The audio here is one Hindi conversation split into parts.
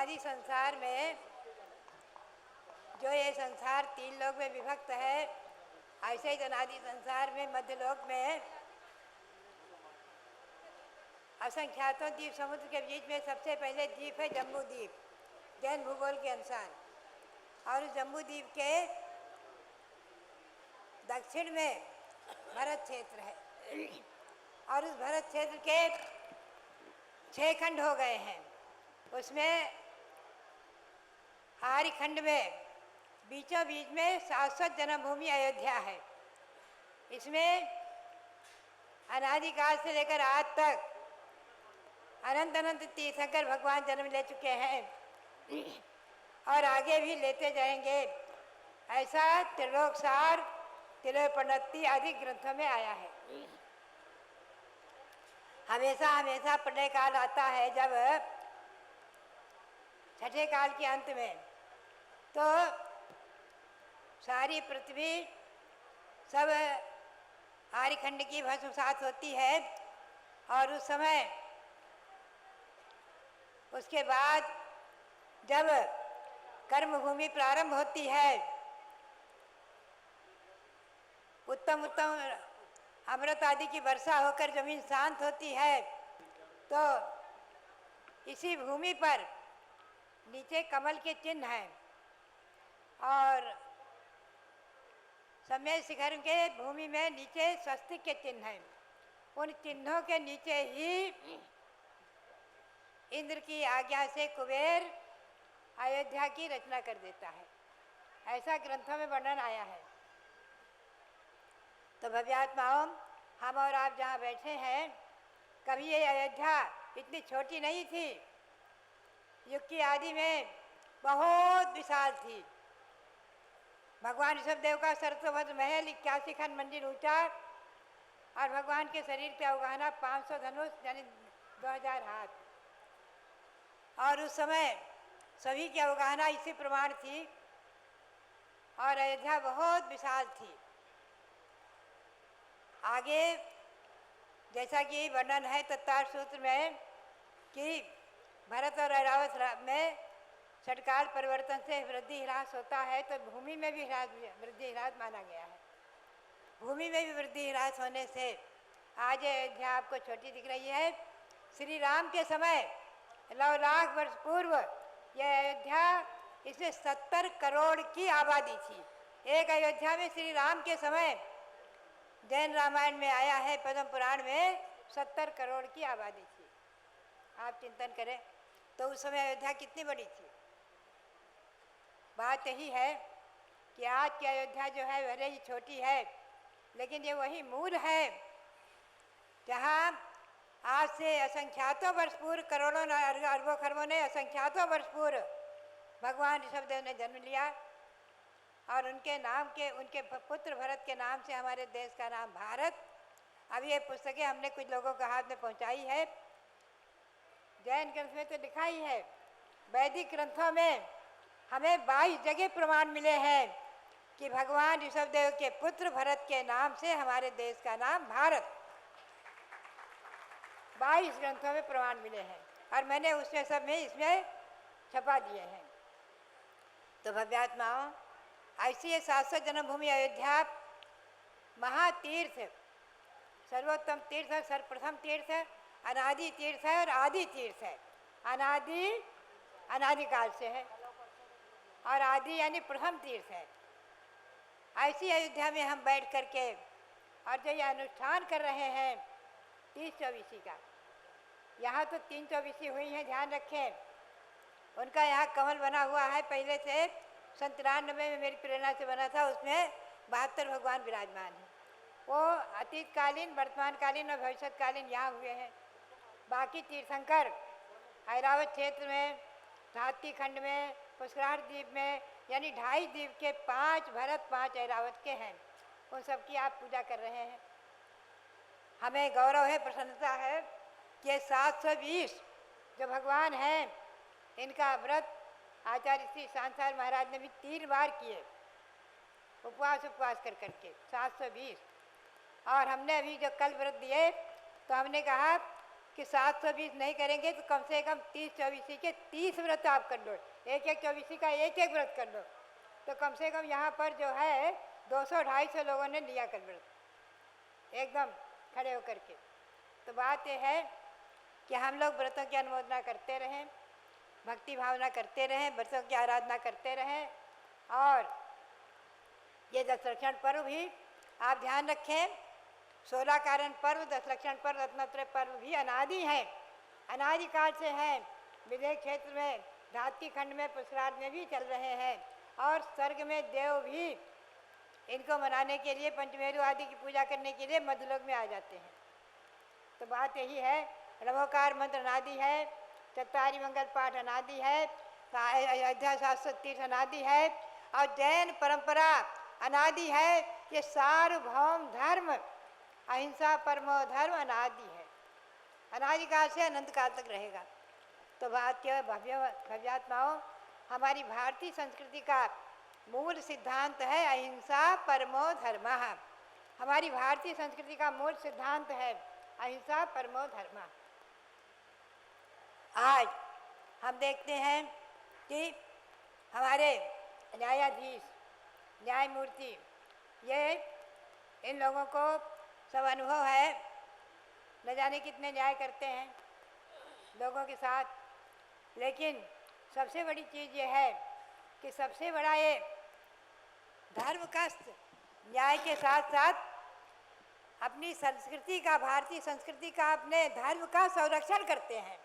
अनादि संसार में जो ये संसार 3 लोक में विभक्त है, ऐसे ही अनादि संसार में मध्यलोक में असंख्यातों द्वीप समुद्र के बीच में सबसे पहले द्वीप है जम्बू द्वीप, जैन भूगोल के अनुसार। और उस जम्बू द्वीप के दक्षिण में भरत क्षेत्र है और उस भरत क्षेत्र के 6 खंड हो गए हैं। उसमें आर्य खंड में बीचों बीच में शाश्वत जन्मभूमि अयोध्या है। इसमें अनादिकाल से लेकर आज तक अनंत अनंत तीर्थंकर भगवान जन्म ले चुके हैं और आगे भी लेते जाएंगे। ऐसा त्रिलोकसार, त्रिलोकपणति आदि ग्रंथों में आया है। हमेशा हमेशा प्रलय काल आता है, जब छठे काल के अंत में तो सारी पृथ्वी सब आर्यखंड की भस्मसात होती है। और उस समय उसके बाद जब कर्मभूमि प्रारंभ होती है, उत्तम उत्तम अमृत आदि की वर्षा होकर जमीन शांत होती है, तो इसी भूमि पर नीचे कमल के चिन्ह हैं और समय शिखर के भूमि में नीचे स्वस्तिक के चिन्ह हैं। उन चिन्हों के नीचे ही इंद्र की आज्ञा से कुबेर अयोध्या की रचना कर देता है। ऐसा ग्रंथों में वर्णन आया है। तो भव्यात्माओं, हम और आप जहाँ बैठे हैं, कभी ये अयोध्या इतनी छोटी नहीं थी। युग की आदि में बहुत विशाल थी। भगवान ऋषभदेव का सरस्वती महल 81 खंड मंजिल ऊंचा और भगवान के शरीर पे अवगाहना 500 धनुष यानी 2000 हाथ। और उस समय सभी की अवगाहना इसी प्रमाण थी और अयोध्या बहुत विशाल थी। आगे जैसा कि वर्णन है तत्तार सूत्र में कि भरत और ऐरावत में षटकाल परिवर्तन से वृद्धि ह्रास होता है, तो भूमि में भी वृद्धि ह्रास माना गया है। भूमि में भी वृद्धि ह्रास होने से आज अयोध्या आपको छोटी दिख रही है। श्री राम के समय 9 लाख वर्ष पूर्व यह अयोध्या, इसमें 70 करोड़ की आबादी थी। एक अयोध्या में श्री राम के समय जैन रामायण में आया है, पद्म पुराण में 70 करोड़ की आबादी थी। आप चिंतन करें तो उस समय अयोध्या कितनी बड़ी थी। बात यही है कि आज की अयोध्या जो है भले ही छोटी है, लेकिन ये वही मूल है जहाँ आज से असंख्यातों वर्ष पूर्व, करोड़ों अरबों खरबों ने असंख्यातों वर्ष पूर्व भगवान ऋषभदेव ने जन्म लिया और उनके नाम के, उनके पुत्र भरत के नाम से हमारे देश का नाम भारत। अब ये पुस्तकें हमने कुछ लोगों के हाथ में पहुंचाई है। जैन ग्रंथ में तो लिखा ही है, वैदिक ग्रंथों में हमें 22 जगह प्रमाण मिले हैं कि भगवान ऋषभदेव के पुत्र भरत के नाम से हमारे देश का नाम भारत। 22 ग्रंथों में प्रमाण मिले हैं और मैंने उसमें सब में इसमें छपा दिए हैं। तो भव्यात्माओं, ऐसी ये शाश्वत जन्मभूमि अयोध्या महातीर्थ, सर्वोत्तम तीर्थ है, सर्वप्रथम तीर्थ है, अनादि तीर्थ है और आदि तीर्थ है। अनादिकाल से है और आदि यानी प्रथम तीर्थ है। ऐसी अयोध्या में हम बैठ करके और जो ये अनुष्ठान कर रहे हैं 30-24 का, यहाँ तो 3-24 हुई हैं, ध्यान रखें। उनका यहाँ कमल बना हुआ है, पहले से 97 में मेरी प्रेरणा से बना था। उसमें 72 भगवान विराजमान हैं। वो अतीतकालीन, वर्तमानकालीन और भविष्यकालीन यहाँ हुए हैं। बाकी तीर्थंकर ऐरावत क्षेत्र में, धात्री खंड में, पुष्करार द्वीप में, यानी 2.5 द्वीप के 5 भरत, 5 ऐरावत के हैं। उन सब की आप पूजा कर रहे हैं। हमें गौरव है, प्रसन्नता है कि 720 जो भगवान हैं, इनका व्रत आचार्य श्री सांसार महाराज ने भी 3 बार किए, उपवास कर करके 720। और हमने अभी जो कल व्रत दिए तो हमने कहा कि 720 नहीं करेंगे तो कम से कम 30 चौबीसी के 30 व्रत आप कर लो, एक एक चौबीसी का एक एक व्रत कर लो, तो कम से कम यहाँ पर जो है 200-250 लोगों ने लिया कर व्रत एकदम खड़े होकर के। तो बात यह है कि हम लोग व्रतों की अनुमोदना करते रहें, भक्ति भावना करते रहें, व्रतों की आराधना करते रहें। और ये दशलक्षण पर्व भी आप ध्यान रखें, 16 कारण पर्व, दशलक्षण पर्व, रत्नत्रय पर्व भी अनादि हैं, अनादिकाल से हैं। विदेश क्षेत्र में, धातकी खंड में, पुष्करार्थ में भी चल रहे हैं। और स्वर्ग में देव भी इनको मनाने के लिए, पंचमेरु आदि की पूजा करने के लिए मध्यलोक में आ जाते हैं। तो बात यही है, नमोकार मंत्र अनादि है, चत्वारी मंगल पाठ अनादि है, अयोध्या शास्त्र तीर्थ अनादि है, और जैन परंपरा अनादि है। ये सार्वभौम धर्म, अहिंसा परमो धर्म अनादि है, अनादिकाल से अनंत काल तक रहेगा। तो बात क्या भव्यात्माओं, हमारी भारतीय संस्कृति का मूल सिद्धांत है अहिंसा परमो धर्मः। हमारी भारतीय संस्कृति का मूल सिद्धांत है अहिंसा परमो धर्मः। आज हम देखते हैं कि हमारे न्यायाधीश, न्यायमूर्ति, ये इन लोगों को सब अनुभव है, न जाने कितने न्याय करते हैं लोगों के साथ। लेकिन सबसे बड़ी चीज़ ये है कि सबसे बड़ा ये धर्म का न्याय के साथ साथ अपनी संस्कृति का, भारतीय संस्कृति का, अपने धर्म का संरक्षण करते हैं।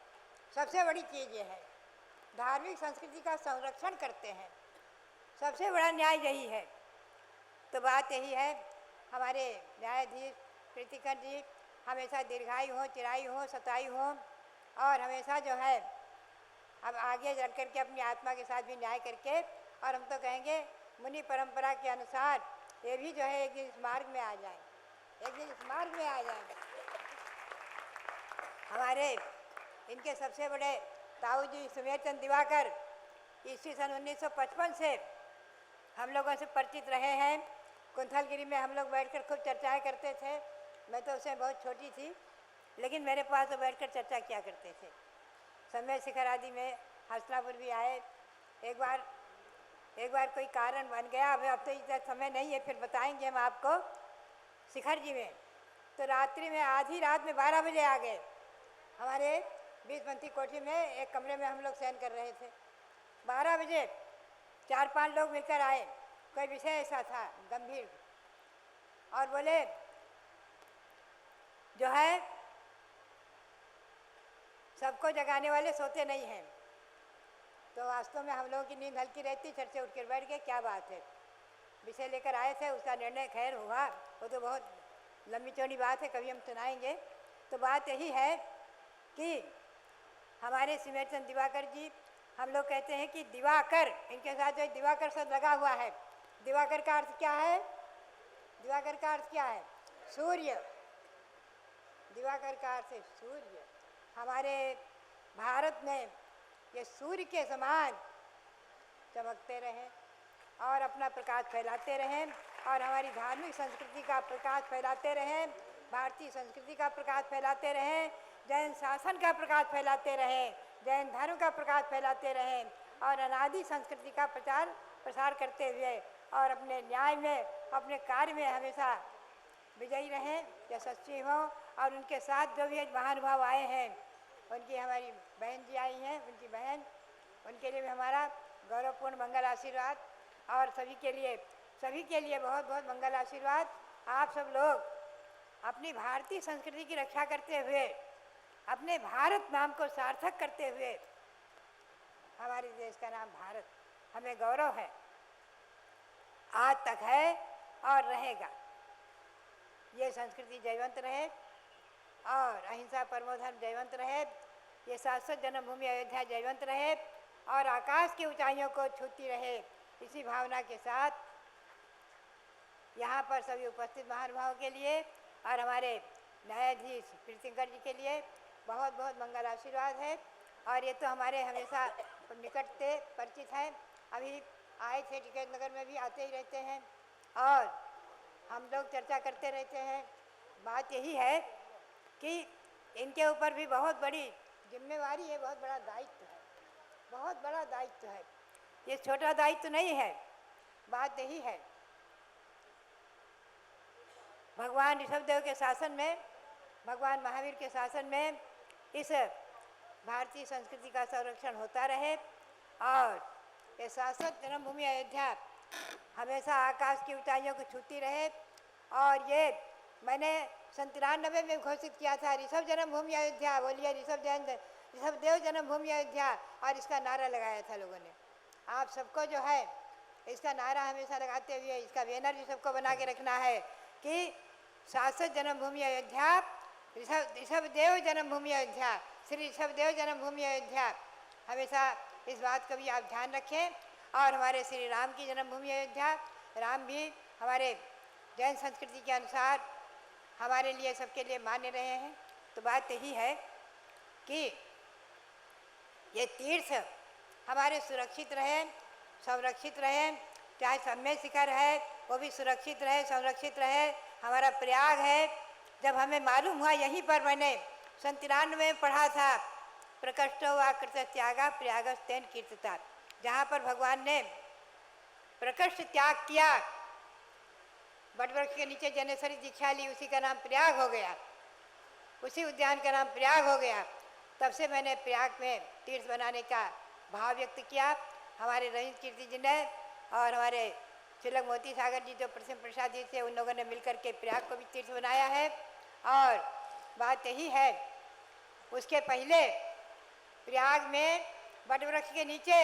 सबसे बड़ी चीज़ ये है, धार्मिक संस्कृति का संरक्षण करते हैं, सबसे बड़ा न्याय यही है। तो बात यही है, हमारे न्यायाधीश प्रीतिकर जी हमेशा दीर्घायु हो, चिरायु हो, सतायु हो, और हमेशा जो है अब आगे चल कर के अपनी आत्मा के साथ भी न्याय करके, और हम तो कहेंगे मुनि परंपरा के अनुसार ये भी जो है एक दिन इस मार्ग में आ जाए, एक दिन इस मार्ग में आ जाए। हमारे इनके सबसे बड़े ताऊ जी सुमेरचंद दिवाकर ईस्वी सन 1955 से हम लोगों से परिचित रहे हैं। कुंथलगिरी में हम लोग बैठकर खूब चर्चाएं करते थे। मैं तो उसमें बहुत छोटी थी, लेकिन मेरे पास तो बैठकर चर्चा किया करते थे। समय शिखर आदि में हस्तिनापुर भी आए। एक बार कोई कारण बन गया, अब तो इतना समय नहीं है, फिर बताएंगे हम आपको। शिखर जी में तो रात्रि में, आधी रात में 12 बजे आ गए। हमारे 20 कोठी में एक कमरे में हम लोग शयन कर रहे थे। 12 बजे 4-5 लोग मिलकर आए, कोई विषय ऐसा था गंभीर, और बोले जो है सबको जगाने वाले सोते नहीं हैं। तो वास्तव में हम लोगों की नींद हल्की रहती, छट से उठ कर बैठ गए, क्या बात है, विषय लेकर आए थे, उसका निर्णय खैर हुआ। वो तो बहुत लंबी चौड़ी बात है, कभी हम सुनाएंगे। तो बात यही है कि हमारे सुमेरचंद दिवाकर जी, हम लोग कहते हैं कि दिवाकर, इनके साथ जो दिवाकर शब्द लगा हुआ है, दिवाकर का अर्थ क्या है? दिवाकर का अर्थ क्या है? सूर्य। दिवाकर का अर्थ है सूर्य। हमारे भारत में ये सूर्य के समान चमकते रहें और अपना प्रकाश फैलाते रहें, और हमारी धार्मिक संस्कृति का प्रकाश फैलाते रहें, भारतीय संस्कृति का प्रकाश फैलाते रहें, जैन शासन का प्रकाश फैलाते रहें, जैन धर्म का प्रकाश फैलाते रहें, और अनादि संस्कृति का प्रचार प्रसार करते हुए और अपने न्याय में, अपने कार्य में हमेशा विजयी रहें, यशस्वी हों। और उनके साथ जो भी महानुभाव आए हैं, उनकी हमारी बहन जी आई हैं, उनकी बहन, उनके लिए भी हमारा गौरवपूर्ण मंगल आशीर्वाद, और सभी के लिए बहुत बहुत मंगल आशीर्वाद। आप सब लोग अपनी भारतीय संस्कृति की रक्षा करते हुए, अपने भारत नाम को सार्थक करते हुए, हमारे देश का नाम भारत, हमें गौरव है, आज तक है और रहेगा। ये संस्कृति जयवंत रहे और अहिंसा परमो धर्म जयवंत रहे। ये शाश्वत जन्मभूमि अयोध्या जयवंत रहे और आकाश की ऊंचाइयों को छूती रहे। इसी भावना के साथ यहाँ पर सभी उपस्थित महानुभावों के लिए और हमारे न्यायाधीश प्रीतिकर जी के लिए बहुत बहुत मंगल आशीर्वाद है। और ये तो हमारे हमेशा निकट से परिचित हैं, अभी आए थे टिकैत नगर में भी आते ही रहते हैं और हम लोग चर्चा करते रहते हैं। बात यही है कि इनके ऊपर भी बहुत बड़ी जिम्मेवारी है, बहुत बड़ा दायित्व है, बहुत बड़ा दायित्व है। ये छोटा दायित्व नहीं है। बात यही है, भगवान ऋषभदेव के शासन में, भगवान महावीर के शासन में इस भारतीय संस्कृति का संरक्षण होता रहे और ये शाश्वत जन्मभूमि अयोध्या हमेशा आकाश की ऊंचाइयों को छूती रहे। और ये मैंने 97 में घोषित किया था, ऋषभ जन्मभूमि अयोध्या, बोलिए ऋषभदेव जन्मभूमि अयोध्या, और इसका नारा लगाया था लोगों ने। आप सबको जो है इसका नारा हमेशा लगाते हुए इसका बैनर भी सबको बना के रखना है कि शाश्वत जन्मभूमि अयोध्या, ऋषभदेव जन्मभूमि अयोध्या, श्री ऋषभदेव जन्मभूमि अयोध्या। हमेशा इस बात का भी आप ध्यान रखें। और हमारे श्री राम की जन्मभूमि अयोध्या, राम भी हमारे जैन संस्कृति के अनुसार हमारे लिए, सबके लिए मान्य रहे हैं। तो बात यही है कि ये तीर्थ हमारे सुरक्षित रहे, संरक्षित रहे, चाहे सम्य शिखर है वो भी सुरक्षित रहे, संरक्षित रहे। हमारा प्रयाग है, जब हमें मालूम हुआ, यहीं पर मैंने 97 में पढ़ा था, प्रकृष्टो वा कृत त्यागा प्रयागस्तेन कीर्तिता, जहाँ पर भगवान ने प्रकृष्ट त्याग किया, बटवृक्ष के नीचे जनेश्वरी दीक्षा ली, उसी का नाम प्रयाग हो गया, उसी उद्यान का नाम प्रयाग हो गया। तब से मैंने प्रयाग में तीर्थ बनाने का भाव व्यक्त किया। हमारे रविंद्र कीर्ति जी ने और हमारे तिलक मोती सागर जी जो प्रसिद्ध प्रसाद जी थे, उन लोगों ने मिलकर के प्रयाग को भी तीर्थ बनाया है। और बात यही है, उसके पहले प्रयाग में बटवृक्ष के नीचे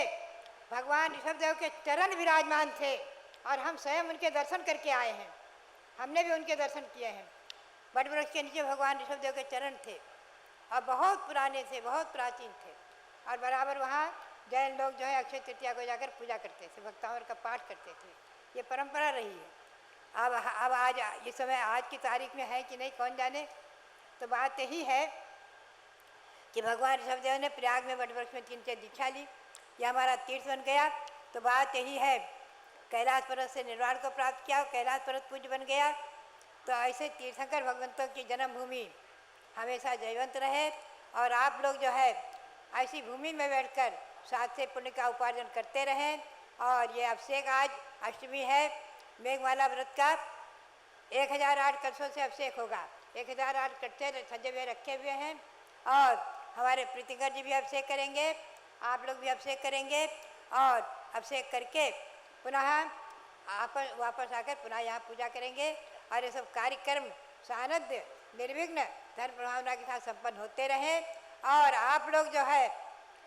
भगवान ऋषभदेव के चरण विराजमान थे और हम स्वयं उनके दर्शन करके आए हैं, हमने भी उनके दर्शन किए हैं। बटवृक्ष के नीचे भगवान ऋषभदेव के चरण थे और बहुत पुराने थे, बहुत प्राचीन थे। और बराबर वहाँ जैन लोग जो है अक्षय तृतीया को जाकर पूजा करते थे, भक्तावर का पाठ करते थे। ये परंपरा रही है। अब आज इस समय आज की तारीख में है कि नहीं कौन जाने। तो बात यही है कि भगवान ऋषभदेव ने प्रयाग में वटवृक्ष में नीचे दीक्षा ली, यह हमारा तीर्थ बन गया। तो बात यही है, कैलाश पर्वत से निर्वाण को प्राप्त किया, कैलाश पर्वत पूज्य बन गया। तो ऐसे तीर्थंकर भगवंतों की जन्मभूमि हमेशा जयवंत रहे। और आप लोग जो है ऐसी भूमि में बैठकर साथ से पुण्य का उपार्जन करते रहें। और ये अभिषेक आज अष्टमी है, मेघमाला व्रत का 1008 कलशों से अभिषेक होगा। 1008 कट्टे सजे हुए रखे हुए हैं और हमारे प्रीतिकर जी भी अभिषेक करेंगे, आप लोग भी अभिषेक करेंगे। और अभिषेक करके पुनः वापस आकर पुनः यहाँ पूजा करेंगे। और ये सब कार्यक्रम सानध्य निर्विघ्न धर्म प्रभावना के साथ संपन्न होते रहें। और आप लोग जो है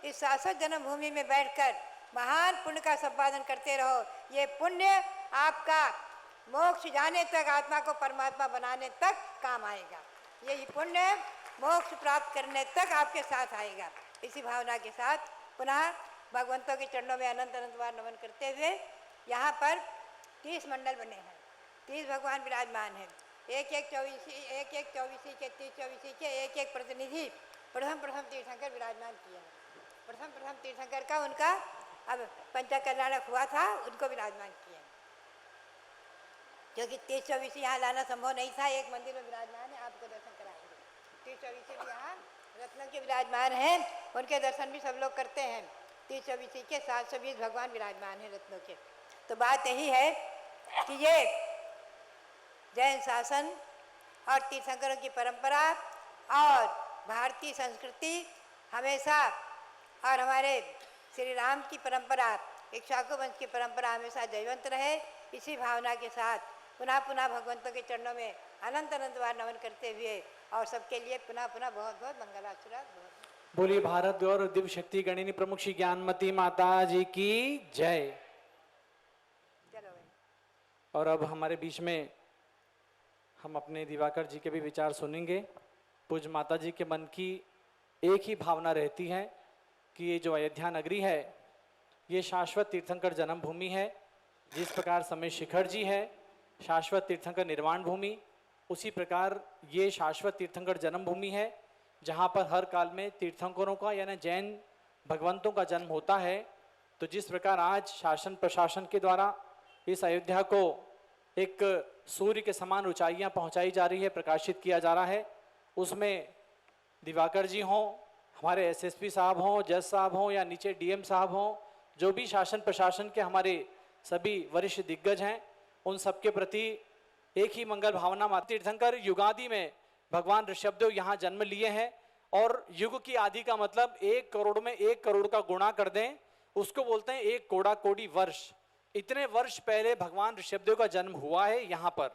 इस शाश्वत जन्मभूमि में बैठकर महान पुण्य का संपादन करते रहो। ये पुण्य आपका मोक्ष जाने तक, आत्मा को परमात्मा बनाने तक काम आएगा। यही पुण्य मोक्ष प्राप्त करने तक आपके साथ आएगा। इसी भावना के साथ पुनः भगवंतों के चरणों में अनंत अनंत बार नमन करते हुए यहाँ पर 30 मंडल बने हैं, 30 भगवान विराजमान हैं। एक एक चौबीसी के 30 चौबीसी के एक एक प्रतिनिधि प्रथम तीर्थंकर विराजमान किए हैं। प्रथम तीर्थंकर का उनका अब पंचा कल्याणक हुआ था, उनको विराजमान किए हैं। क्योंकि 30 चौबीसी यहाँ लाना संभव नहीं था, एक मंदिर में विराजमान है, आपको दर्शन कराएंगे। 30 चौबीसी भी यहाँ रत्नों के विराजमान हैं, उनके दर्शन भी सब लोग करते हैं। 30 चौबीसी के 720 भगवान विराजमान हैं रत्नों के। तो बात यही है कि ये जैन शासन और तीर्थंकरों की परंपरा और भारतीय संस्कृति हमेशा, और हमारे श्री राम की परंपरा, इक्ष्वाकु वंश की परंपरा हमेशा जयवंत रहे। इसी भावना के साथ पुनः पुनः भगवंतों के चरणों में अनंत अनंत बार नमन करते हुए और सबके लिए पुनः पुनः बहुत बहुत मंगलाचरण। बोलिए भारत गौर दिव्य शक्ति गणिनी प्रमुख श्री ज्ञानमती माता जी की जय। चलो भाई। और अब हमारे बीच में हम अपने दिवाकर जी के भी विचार सुनेंगे। पूज्य माता जी के मन की एक ही भावना रहती है कि ये जो अयोध्या नगरी है ये शाश्वत तीर्थंकर जन्मभूमि है। जिस प्रकार समय शिखर जी है शाश्वत तीर्थंकर निर्वाण भूमि, उसी प्रकार ये शाश्वत तीर्थंकर जन्मभूमि है जहाँ पर हर काल में तीर्थंकरों का यानी जैन भगवंतों का जन्म होता है। तो जिस प्रकार आज शासन प्रशासन के द्वारा इस अयोध्या को एक सूर्य के समान ऊंचाइयां पहुंचाई जा रही है, प्रकाशित किया जा रहा है, उसमें दिवाकर जी हों, हमारे एसएसपी साहब हों, जज साहब हों या नीचे डीएम साहब हों, जो भी शासन प्रशासन के हमारे सभी वरिष्ठ दिग्गज हैं, उन सबके प्रति एक ही मंगल भावना। माता तीर्थंकर युगादि में भगवान ऋषभदेव यहाँ जन्म लिए हैं और युग की आदि का मतलब 1 करोड़ में 1 करोड़ का गुणा कर दें, उसको बोलते हैं 1 कोड़ा कोടി वर्ष। इतने वर्ष पहले भगवान ऋषभदेव का जन्म हुआ है यहाँ पर।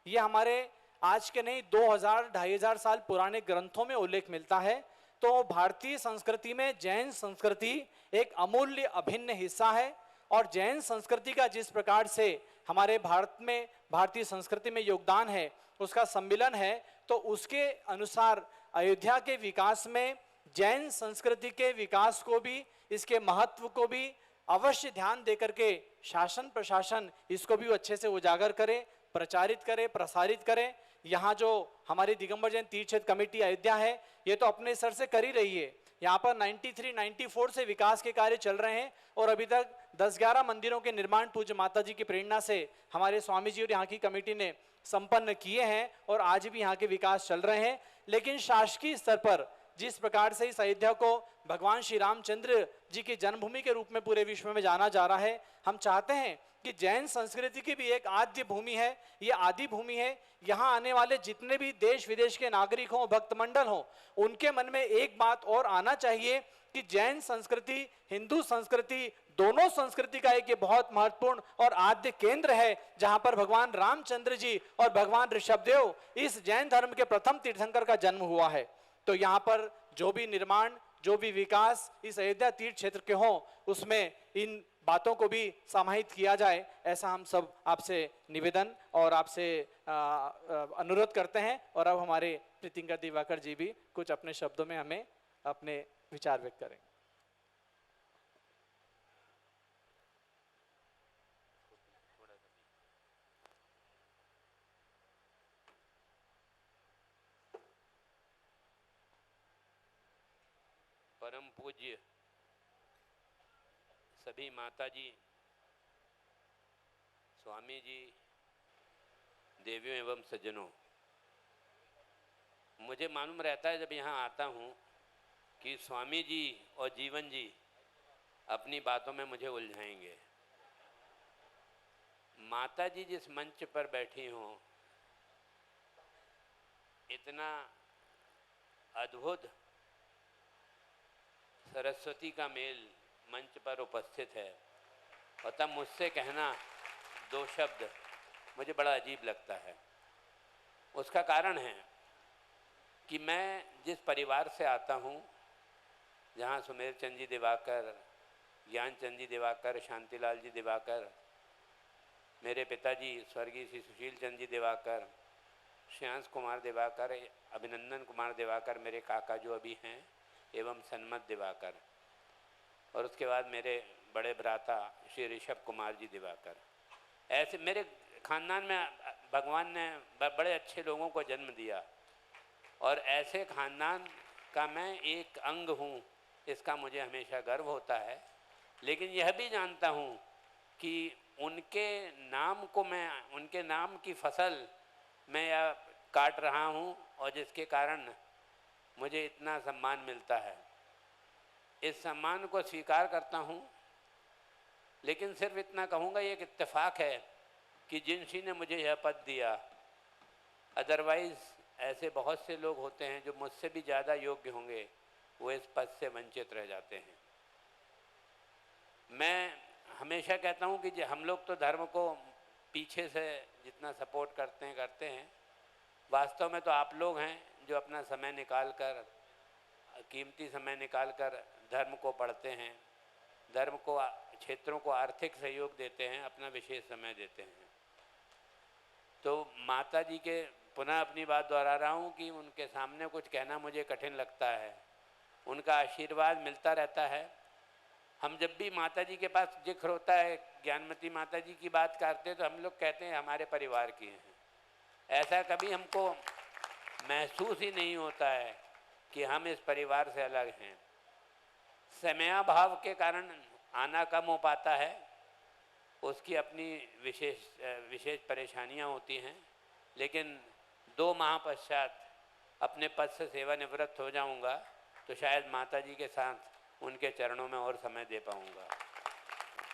ये हमारे आज के नहीं 2000-2500 साल पुराने ग्रंथों में उल्लेख मिलता है। तो भारतीय संस्कृति में जैन संस्कृति एक अमूल्य अभिन्न हिस्सा है और जैन संस्कृति का जिस प्रकार से हमारे भारत में भारतीय संस्कृति में योगदान है, उसका सम्मिलन है, तो उसके अनुसार अयोध्या के विकास में जैन संस्कृति के विकास को भी, इसके महत्व को भी अवश्य ध्यान देकर के शासन प्रशासन इसको भी अच्छे से उजागर करे, प्रचारित करे, प्रसारित करे। यहाँ जो हमारी दिगंबर जैन तीर्थ क्षेत्र कमेटी अयोध्या है, ये तो अपने स्तर से कर ही रही है। यहाँ पर 93-94 से विकास के कार्य चल रहे हैं और अभी तक 10-11 मंदिरों के निर्माण पूज्य माता जी की प्रेरणा से हमारे स्वामी जी और यहाँ की कमेटी ने संपन्न किए हैं और आज भी यहाँ के विकास चल रहे हैं। लेकिन शासकीय स्तर पर जिस प्रकार से इस अयोध्या को भगवान श्री रामचंद्र जी की जन्मभूमि के रूप में पूरे विश्व में जाना जा रहा है, हम चाहते हैं कि जैन संस्कृति की भी एक आद्य भूमि है, ये आदि भूमि है। यहाँ आने वाले जितने भी देश विदेश के नागरिक हों, भक्त मंडल हों, उनके मन में एक बात और आना चाहिए कि जैन संस्कृति, हिंदू संस्कृति, दोनों संस्कृति का एक ये बहुत महत्वपूर्ण और आद्य केंद्र है, जहां पर भगवान रामचंद्र जी और भगवान ऋषभदेव इस जैन धर्म के प्रथम तीर्थंकर का जन्म हुआ है। तो यहाँ पर जो भी निर्माण, जो भी विकास इस अयोध्या तीर्थ क्षेत्र के हों, उसमें इन बातों को भी समाहित किया जाए, ऐसा हम सब आपसे निवेदन और आपसे अनुरोध करते हैं। और अब हमारे प्रीतिंकर दिवाकर जी भी कुछ अपने शब्दों में हमें अपने विचार व्यक्त करेंगे। परम पूज्य सभी माता जी, स्वामी जी, देवियों एवं सज्जनों, मुझे मालूम रहता है जब यहाँ आता हूँ कि स्वामी जी और जीवन जी अपनी बातों में मुझे उलझाएंगे। माता जी जिस मंच पर बैठी हों, इतना अद्भुत सरस्वती का मेल मंच पर उपस्थित है और तब मुझसे कहना 2 शब्द मुझे बड़ा अजीब लगता है। उसका कारण है कि मैं जिस परिवार से आता हूँ, जहाँ सुमेर चंद जी दिवाकर, ज्ञान चंद जी दिवाकर, शांतिलाल जी दिवाकर, मेरे पिताजी स्वर्गीय श्री सुशील चंद जी दिवाकर, श्रेयांश कुमार दिवाकर, अभिनंदन कुमार दिवाकर मेरे काका जो अभी हैं, एवं सन्मत दिवाकर, और उसके बाद मेरे बड़े भ्राता श्री ऋषभ कुमार जी दिवाकर। ऐसे मेरे खानदान में भगवान ने बड़े अच्छे लोगों को जन्म दिया और ऐसे खानदान का मैं एक अंग हूँ, इसका मुझे हमेशा गर्व होता है। लेकिन यह भी जानता हूँ कि उनके नाम को मैं, उनके नाम की फसल मैं यह काट रहा हूँ और जिसके कारण मुझे इतना सम्मान मिलता है। इस सम्मान को स्वीकार करता हूँ, लेकिन सिर्फ इतना कहूँगा, ये एक इत्तेफाक है कि जिनसी ने मुझे यह पद दिया। अदरवाइज़ ऐसे बहुत से लोग होते हैं जो मुझसे भी ज़्यादा योग्य होंगे, वो इस पद से वंचित रह जाते हैं। मैं हमेशा कहता हूँ कि हम लोग तो धर्म को पीछे से जितना सपोर्ट करते हैं, वास्तव में तो आप लोग हैं जो अपना समय निकाल कर, कीमती समय निकाल कर धर्म को पढ़ते हैं, धर्म को, क्षेत्रों को आर्थिक सहयोग देते हैं, अपना विशेष समय देते हैं। तो माता जी के पुनः अपनी बात दोहरा रहा हूँ कि उनके सामने कुछ कहना मुझे कठिन लगता है। उनका आशीर्वाद मिलता रहता है। हम जब भी माता जी के पास जिक्र होता है, ज्ञानमती माता जी की बात करते हैं, तो हम लोग कहते हैं हमारे परिवार की हैं। ऐसा कभी हमको महसूस ही नहीं होता है कि हम इस परिवार से अलग हैं। समयाभाव के कारण आना कम हो पाता है, उसकी अपनी विशेष परेशानियां होती हैं। लेकिन 2 माह पश्चात अपने पद से सेवानिवृत्त हो जाऊंगा तो शायद माता जी के साथ उनके चरणों में और समय दे पाऊंगा।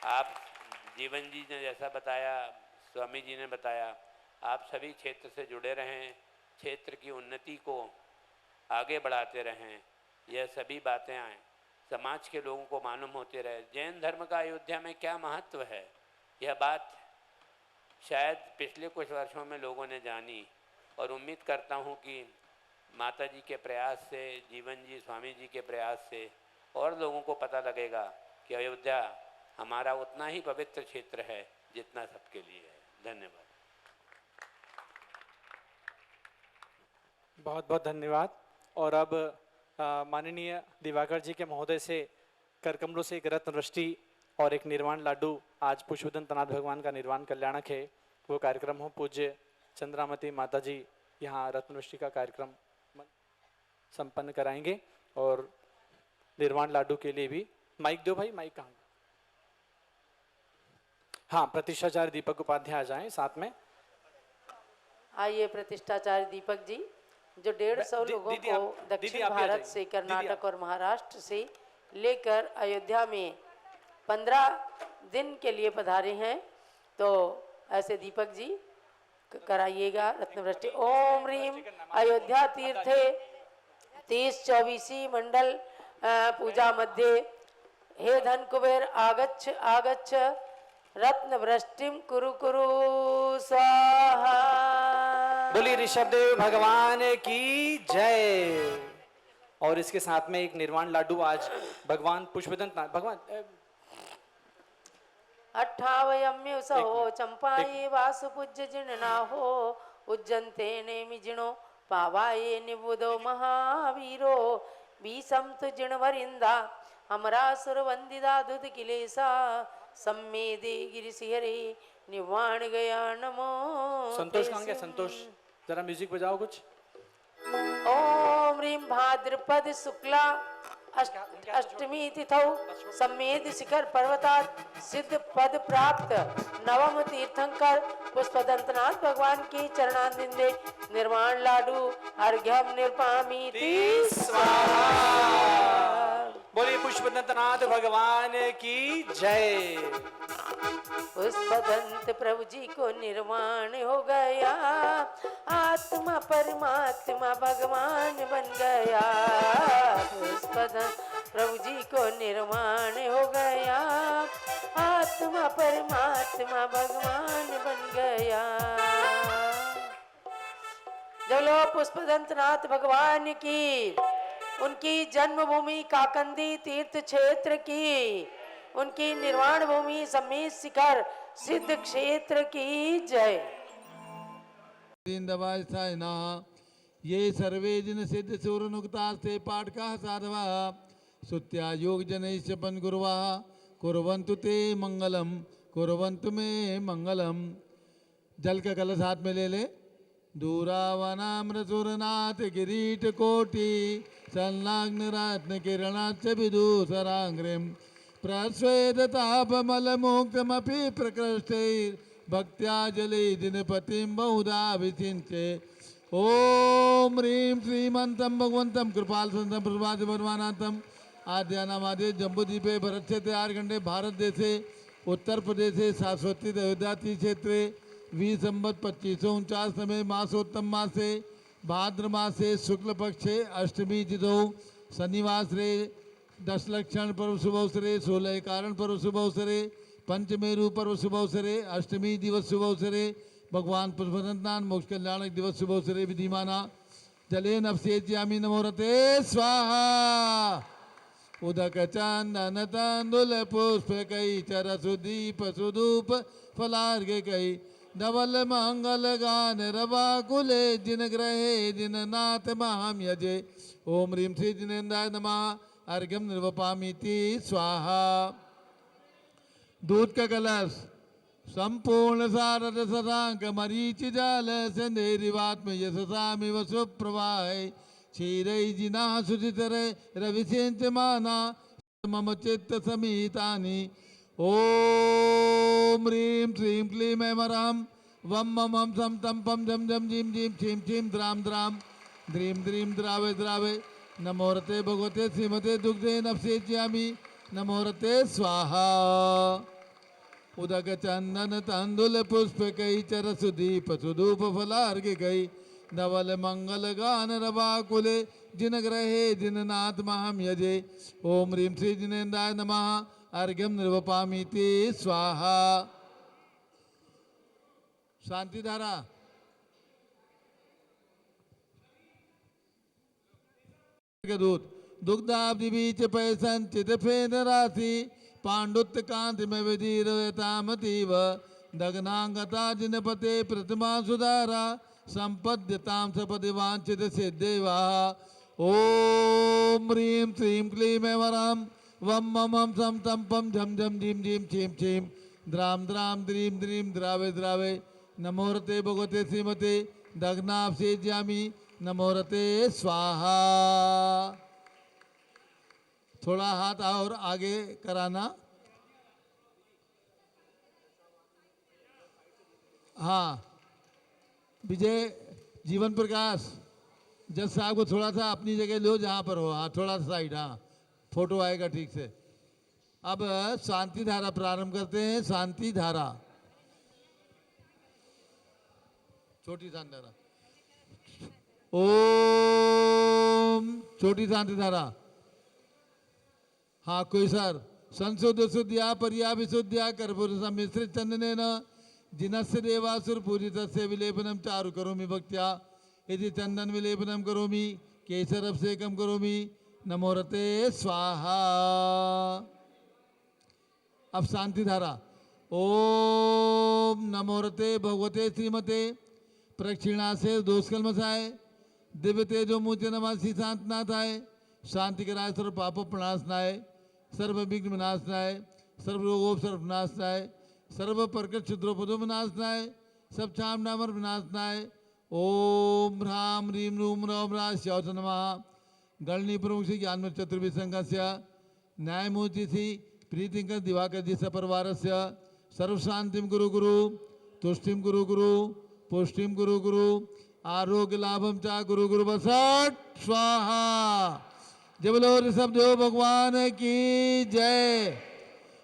आप जीवन जी ने जैसा बताया, स्वामी जी ने बताया, आप सभी क्षेत्र से जुड़े रहें, क्षेत्र की उन्नति को आगे बढ़ाते रहें। यह सभी बातें आए समाज के लोगों को मालूम होते रहे। जैन धर्म का अयोध्या में क्या महत्व है, यह बात शायद पिछले कुछ वर्षों में लोगों ने जानी, और उम्मीद करता हूँ कि माता जी के प्रयास से, जीवन जी स्वामी जी के प्रयास से और लोगों को पता लगेगा कि अयोध्या हमारा उतना ही पवित्र क्षेत्र है जितना सबके लिए है। धन्यवाद। बहुत बहुत धन्यवाद। और अब माननीय दिवाकर जी के महोदय से करकमलों से एक रत्न वृष्टि और एक निर्वाण लाडू, आज पुष्पदंत नाथ भगवान का निर्वाण कल्याणक है, वो कार्यक्रम हो। पूज्य चंद्रामती माता जी यहाँ रत्न वृष्टि का कार्यक्रम संपन्न कराएंगे। और निर्वाण लाडू के लिए भी माइक दो भाई, माइक कहाँ? हाँ, प्रतिष्ठाचार्य दीपक उपाध्याय आ जाएं साथ में। आइए प्रतिष्ठाचार्य दीपक जी, जो 150 लोगों को दक्षिण भारत से, कर्नाटक और महाराष्ट्र से लेकर अयोध्या में 15 दिन के लिए पधारे हैं, तो ऐसे दीपक जी कराइएगा रत्नवृष्टि। ओम ह्रीम अयोध्या तीर्थे 30-24 मंडल पूजा मध्ये हे धन कुबेर आगच्छ आगच्छ रत्नवृष्टिम कुरु कुरु स्वाहा। बोलिए ऋषभदेव भगवान की जय। और इसके साथ में एक निर्वाण लाडू आज भगवान पुष्पदंत नाथ भगवान अट्ठावयम्य सहो चंपाये वासुपूज्य जिननाहो उज्जन्ते नेमि जिणो पावाये निबुधो महावीरो बीसंतु जिणवरिंदा हमरासुर वंदिदा दुध किलेसा सम्मेदे गिरिशिहरे निवाण गया नमो। संतोष कहाँ गया? संतोष जरा म्यूजिक बजाओ कुछ। ओम ह्रीं भाद्रपद शुक्ला अष्टमी तिथौ सम्मेद शिखर पर्वतात् सिद्ध पद प्राप्त नवम तीर्थंकर पुष्पदंतनाथ भगवान की चरणारविंदे निर्वाण लाडू अर्घ्यम निर्पामीति स्वाहा। बोलिए पुष्पदंतनाथ भगवान की जय। पुष्पदंत प्रभु जी को निर्वाण हो गया, आत्मा परमात्मा भगवान बन गया। पुष्पदंत प्रभु जी को निर्वाण हो गया, आत्मा परमात्मा भगवान बन गया। चलो पुष्पदंतनाथ भगवान की, उनकी जन्मभूमि काकंदी तीर्थ क्षेत्र की, उनकी निर्वाण भूमि सम्मेद शिखर सिद्ध क्षेत्र की जय। ये सर्वे जन सिद्ध सूरनुक्ता से पाठ का साधवा सुत्या योग जनैश्चपन गुरुवा कुर्वन्तु ते मंगलम कुर्वन्तु मे मंगलम। जल का कलश हाथ में ले ले। दूरावनाम्र सुरनाथ किरीट कोटि संलग्न रत्न किरणाच विदूसरांग्रिम प्रस्वेदतापमलमुक्तमपि प्रकृष्टे भक्त्या जले दिनपतिं बहुधा विचिन्ते। ओम ह्रीं श्रीमंतम भगवंतम कृपाल संतम प्रभात परमानंतम आद्यानामादे जम्बूद्वीपे भरतक्षेत्रे आर्गंडे भारत देशे उत्तर प्रदेशे शाश्वती अयोध्या क्षेत्रे 20 संवत 2549 समय मासोत्तम मासे भाद्र मासे शुक्ल पक्षे अष्टमी तिथौ शनिवासरे 10 लक्षण पर्व शुभ अवसरे 16 कारण पर्व शुभ अवसरे पंचमेरु पर्व शुभ अवसरे अष्टमी दिवस शुभ अवसरे भगवान पुष्पदंतनाथ मोक्ष कल्याणक दिवस शुभ अवसरे विधिमाना जले नवसेज्यामि नमोरते स्वाहा। उदक चंदन तांदुल पुष्प कई चर सुदीप सुधूप फलार्घ कई धवल मंगल गान रवा कुले जिन ग्रहे जिन नाथ महाम यजे। ओम ह्रीं श्री जिनेन्द्राय नमः अर्घ्यम निर्वपामीति स्वाहा। दूध का कलश संपूर्ण सारद सदांक मरीच जाल संदेरिवात्म यशसामिव सुप्रवाह क्षीरै जिना सुचितर रविसेंच माना मम चित्त समीतानि। ओम ह्रीं श्रीं क्लीं ऐं वरहं वम मम हम सम तम पम जम जम जीम जीम छीम छीम द्राम द्राम द्रीं द्रीं द्रावे द्रावे नमोरते भगवते श्रीमते दुग्धे नफसेच्यामि नमोरते स्वाहा उदक चंदन तांदुल पुष्प कई चर सुदीप सुधूप फलार्घ कई नवल मंगल गान रवाकुले जिन ग्रहे जिन नाथ महम यजे ओम ह्रीं श्री जिनेन्द्राय नमः अर्घ्यम निर्वपामीति स्वाहा। शांति धारा दूत दुग्धाब्धि बीच पैसन चित फेन राशि पांडुत्त कांति में विधीरतामतीव दग्नांगता जिनपते प्रतिमा सुधारा संपद्यताम सपदि वांछित सिद्धेवा ओम ह्रीं श्रीं क्लीं वरम वम मम हम सम तम पम झम झम झीम झीम छीम छीम द्राम द्राम द्रीं द्रीं द्रावे द्रावे नमोरते भगवते श्रीमते दग्नाभ्येज्यामि नमोरते स्वाहा। थोड़ा हाथ और आगे कराना। हाँ विजय जीवन प्रकाश जज साहब को थोड़ा सा अपनी जगह लो जहाँ पर हो। हाँ थोड़ा सा साइड। हाँ फोटो आएगा ठीक से। अब शांति धारा प्रारंभ करते हैं। शांति धारा छोटी शांति धारा ओम छोटी शांति धारा। हाँ कोई सर संशुद्ध शुद्धिया परिया विशुद्धिया कर्पूर सम्मिश्रित चंदनेन जिनस्य देवासुर पूजित विलेपनम चारु करोमि भक्त्या यदि चंदन विलेपनम करोमि केसर अभिषेकम करोमि नमोरते स्वाहा। अब शांति धारा ओम नमोरते भगवते श्रीमते प्रक्षिणा से दोष कलमसाय दिव्य तेजो मूर्ति नमासी शांतनाथाय शांति कराय सर्व पाप प्रणाशनाय सर्व विघ्न विनाशनाय सर्व रोगोपसर्व विनाशनाय सर्व प्रकट क्षुद्रोपदो विनाशनाय सब छाम नामर विनाशनाय ओम ह्राम ह्रीं रूम रौम रा श्यावच नमः। गणनी प्रमुख श्री ज्ञान चतुर्भि संघस्य न्यायमूर्ति श्री प्रीतिंकर दिवाकर जी सपरिवार से सर्व शांतिम गुरु गुरु तुष्टिम गुरु गुरु पुष्टिम गुरु गुरु आरोग्य लाभम चा गुरु गुरु बसट स्वाहा। जय बोलो ऋषभ देव भगवान की जय।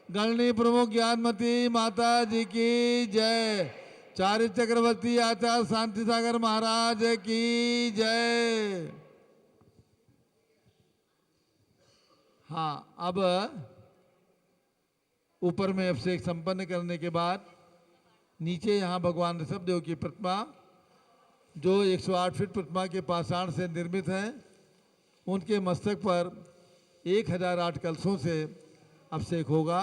गणनी प्रमुख ज्ञानमती माता जी की जय। चारि चक्रवर्ती आचार्य शांति सागर महाराज की जय। हाँ अब ऊपर में अभिषेक संपन्न करने के बाद नीचे यहाँ भगवान ऋषभ देव की प्रतिमा जो 108 फीट प्रतिमा के पाषाण से निर्मित है उनके मस्तक पर 1008 कलशों से अभिषेक होगा।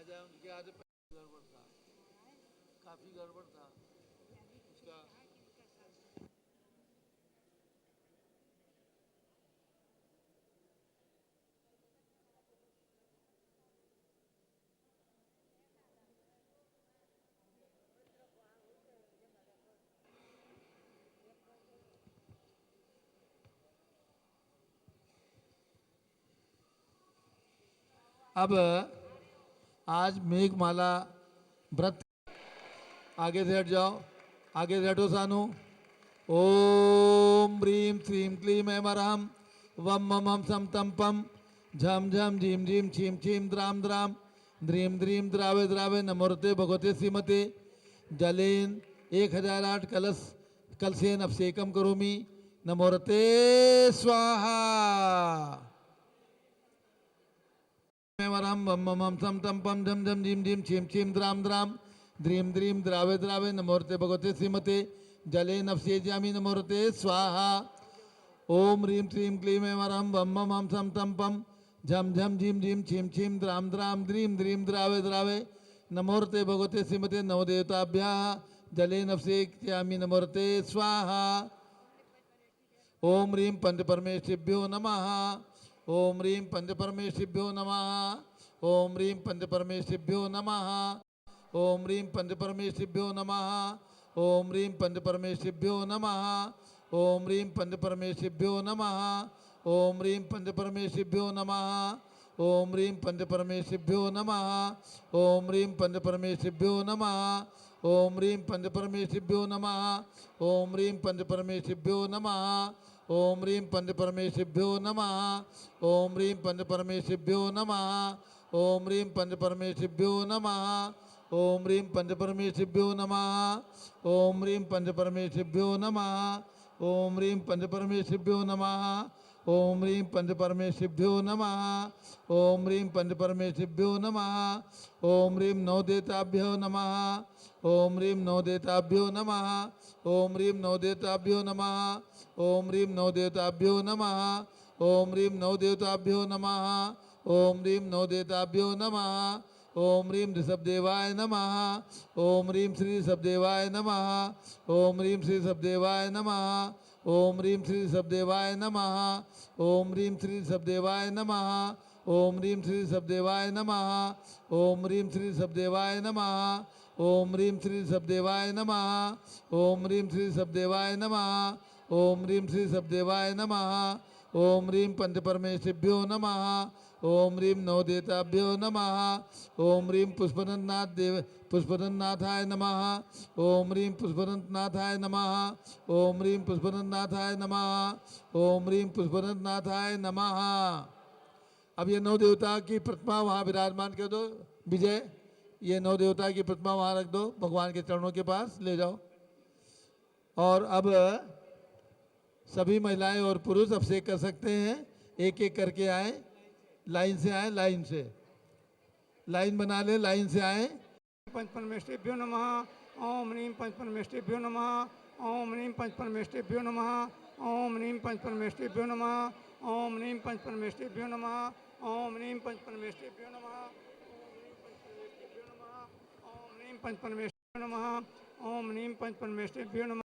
उनके आगे गड़बड़ था, काफी गड़बड़ था उसका। अब आज मेघमाला व्रत आगे से हट जाओ, आगे से हटो सानू। ओम ह्रीं श्रीं क्लीं ऐं वरहं वम मम हम सम तम पम झम झम झीम झीम छीम छीम द्राम द्राम द्रीं द्रीं द्रावे द्रावे नमोरते भगवते श्रीमते जलेन 1008 कलश कलशेन अभिषेकम करोमि। नमोरते स्वाहा। वरम वम मम सम तम पम झम झम झीम झीम छीम छीम द्राम द्राम द्रीम द्रीम द्रावे द्रावे नमोरते भगवते श्रीमते जले नवसेजामि। नमोरते स्वाहा। ओम ह्रीं श्रीं क्लीं ऐं वरं वम मम सम तम पम झम झम झीम झीम छीम छीम द्राम द्राम द्रीम द्रीम द्रावे द्रावे नमोरते भगवते श्रीमते नवदेवताभ्यः जले नवसेजामि। नमोरते स्वाहा। ओम ह्रीं पंचपरमेश्वरेभ्यो नमः। ओम ह्रीं पंचपरमेश्वरेभ्यो नमः। ओम ह्रीं पंचपरमेश्वरेभ्यो नमः। ओम ह्रीं पंचपरमेश्वरेभ्यो नमः। ओम ह्रीं पंचपरमेश्वरेभ्यो नमः। ओम ह्रीं पंचपरमेश्वरेभ्यो नमः। ओम ह्रीं पंचपरमेश्वरेभ्यो नमः। ओम ह्रीं पंचपरमेश्वरेभ्यो नमः। ओम ह्रीं पंचपरमेश्वरेभ्यो नमः। ओम ह्रीं पंचपरमेश्वरेभ्यो नमः। ओम ह्रीं पंचपरमेश्वरेभ्यो नमः। ओम ह्रीं पंचपरमेश्वरेभ्यो नमः। ओम ह्रीं पंचपरमेश्वरेभ्यो नमः। ओम ह्रीं पंचपरमेश्वरेभ्यो नमः। ओम ह्रीं पंचपरमेश्वरेभ्यो नमः। ओम ह्रीं पंचपरमेश्वरेभ्यो नमः। ओम ह्रीं पंचपरमेश्वरेभ्यो नमः। ओम ह्रीं पंचपरमेश्वरेभ्यो नमः। ओम ह्रीं पंचपरमेश्वरेभ्यो नमः। ओम ह्रीं नवदेवताभ्यो नमः। ओम ह्रीं नवदेवताभ्यो नमः। ओम ह्रीं नवदेवताभ्यो नमः। ओम ह्रीं नवदेवताभ्यो नमः। ओम ह्रीं नवदेवताभ्यो नमः। ओम ह्रीं नवदेवताभ्यो नमः। ओम ह्रीं ऋषभदेवाय नमः। ओम ह्रीं श्री ऋषभदेवाय नमः। ओम ह्रीं श्री ऋषभदेवाय नमः। ओम ह्रीं श्री ऋषभदेवाय नमः। ओम ह्रीं श्री ऋषभदेवाय नमः। ओम ह्रीं श्री ऋषभदेवाय नमः। ओम ह्रीं श्री ऋषभदेवाय नमः। ओम ह्रीं श्री ऋषभदेवाय नमः। ओम ह्रीं श्री ऋषभदेवाय नमः। ओम ह्रीं श्री ऋषभदेवाय नमः। ओम ह्रीं पंचपरमेश्वरेभ्यो नमः। ओम ह्रीं नवदेवताभ्यो नमः। ओम ह्रीं पुष्पदन्नाथाय नमः। ओम ह्रीं पुष्पदन्नाथाय नमः। ओम ह्रीं पुष्पदन्नाथाय नमः। ओम ह्रीं पुष्पदन्नाथाय नमः। अब ये नौ देवता की प्रतिमा वहाँ विराजमान कर दो। विजय, ये नौ देवता की प्रतिमा वहाँ रख दो, भगवान के चरणों के पास ले जाओ। और अब सभी महिलाएं और पुरुष अभिषेक कर सकते हैं। एक एक करके आए, लाइन से आए, लाइन से लाइन बना ले, लाइन से आए। पंचपरमेश्वरेभ्यो नमः। ओम ह्रीं पंचपरमेश्वरेभ्यो नमः। ओम ह्रीं पंचपरमेश्वरेभ्यो नमः। ओम ह्रीं पंचपरमेश्वरेभ्यो नमः। ओम ह्रीं पंचपरमेश्वरेभ्यो नमः। ओम ह्रीं पंचपरमेश्वरेभ्यो नमः। ओम ह्रीं पंचपरमेश्वरेभ्यो नमः। ओम ह्रीं पंचपरमेश्वरेभ्यो नमः।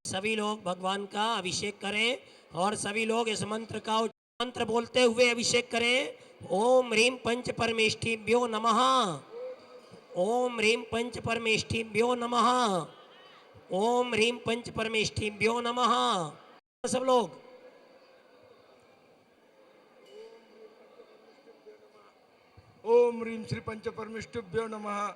सभी लोग भगवान का अभिषेक करें और सभी लोग इस मंत्र का मंत्र बोलते हुए अभिषेक करें। ओम ह्रीं पंच परमेष्ठिभ्यो नमः। ओम ह्रीं पंच परमेष्ठिभ्यो नमः। ओम ह्रीं पंच परमेष्ठिभ्यो नमः। सब लोग ओम ह्रीं श्री पंच परमेष्ठिभ्यो नमः।